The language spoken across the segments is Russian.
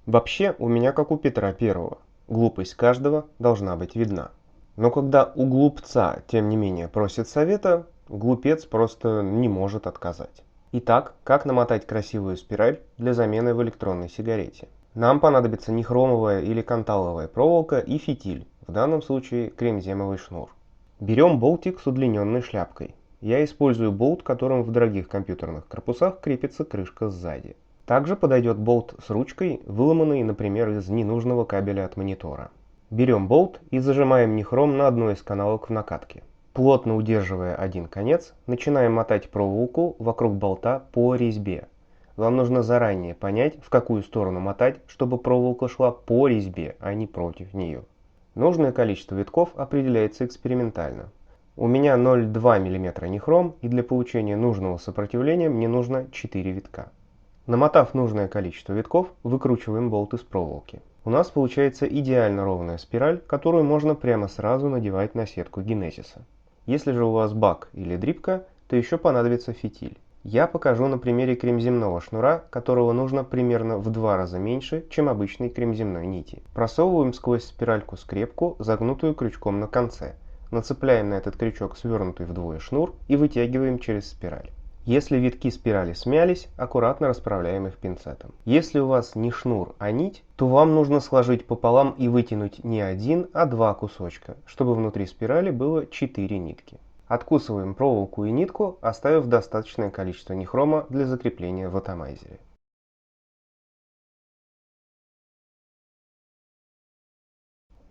Вообще, у меня как у Петра Первого. Глупость каждого должна быть видна. Но когда у глупца, тем не менее, просят совета, глупец просто не может отказать. Итак, как намотать красивую спираль для замены в электронной сигарете? Нам понадобится нехромовая или канталовая проволока и фитиль, в данном случае кремземовый шнур. Берем болтик с удлиненной шляпкой. Я использую болт, которым в дорогих компьютерных корпусах крепится крышка сзади. Также подойдет болт с ручкой, выломанный, например, из ненужного кабеля от монитора. Берем болт и зажимаем нехром на одной из каналок в накатке. Плотно удерживая один конец, начинаем мотать проволоку вокруг болта по резьбе. Вам нужно заранее понять, в какую сторону мотать, чтобы проволока шла по резьбе, а не против нее. Нужное количество витков определяется экспериментально. У меня 0,2 мм нехром, и для получения нужного сопротивления мне нужно 4 витка. Намотав нужное количество витков, выкручиваем болт из проволоки. У нас получается идеально ровная спираль, которую можно прямо сразу надевать на сетку генезиса. Если же у вас бак или дрипка, то еще понадобится фитиль. Я покажу на примере кремземного шнура, которого нужно примерно в 2 раза меньше, чем обычной кремземной нити. Просовываем сквозь спиральку скрепку, загнутую крючком на конце. Нацепляем на этот крючок свернутый вдвое шнур и вытягиваем через спираль. Если витки спирали смялись, аккуратно расправляем их пинцетом. Если у вас не шнур, а нить, то вам нужно сложить пополам и вытянуть не один, а два кусочка, чтобы внутри спирали было 4 нитки. Откусываем проволоку и нитку, оставив достаточное количество нехрома для закрепления в атомайзере.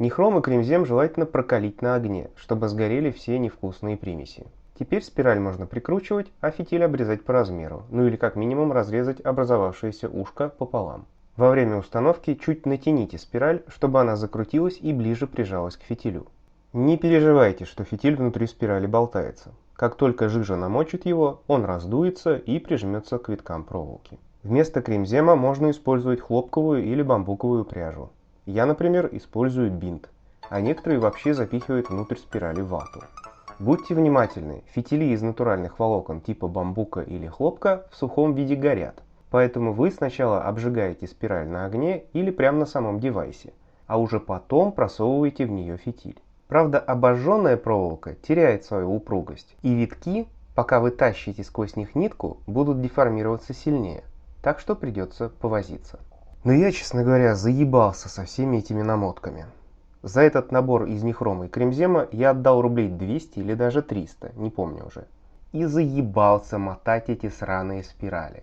Нехром и кремзем желательно прокалить на огне, чтобы сгорели все невкусные примеси. Теперь спираль можно прикручивать, а фитиль обрезать по размеру, ну или как минимум разрезать образовавшееся ушко пополам. Во время установки чуть натяните спираль, чтобы она закрутилась и ближе прижалась к фитилю. Не переживайте, что фитиль внутри спирали болтается. Как только жижа намочит его, он раздуется и прижмется к виткам проволоки. Вместо кремзема можно использовать хлопковую или бамбуковую пряжу. Я, например, использую бинт, а некоторые вообще запихивают внутрь спирали вату. Будьте внимательны, фитили из натуральных волокон типа бамбука или хлопка в сухом виде горят, поэтому вы сначала обжигаете спираль на огне или прямо на самом девайсе, а уже потом просовываете в нее фитиль. Правда, обожженная проволока теряет свою упругость, и витки, пока вы тащите сквозь них нитку, будут деформироваться сильнее, так что придется повозиться. Но я, честно говоря, заебался со всеми этими намотками. За этот набор из нехрома и кремзема я отдал рублей 200 или даже 300, не помню уже. И заебался мотать эти сраные спирали.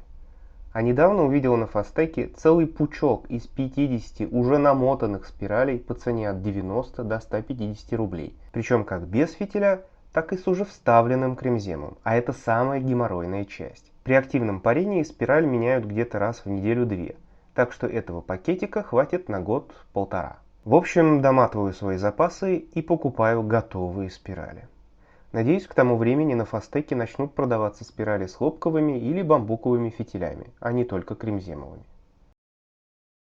А недавно увидел на Фастеке целый пучок из 50 уже намотанных спиралей по цене от 90 до 150 рублей. Причем как без фитиля, так и с уже вставленным кремземом. А это самая геморройная часть. При активном парении спираль меняют где-то раз в неделю-две. Так что этого пакетика хватит на год-полтора. В общем, доматываю свои запасы и покупаю готовые спирали. Надеюсь, к тому времени на Фастеке начнут продаваться спирали с хлопковыми или бамбуковыми фитилями, а не только кремземовыми.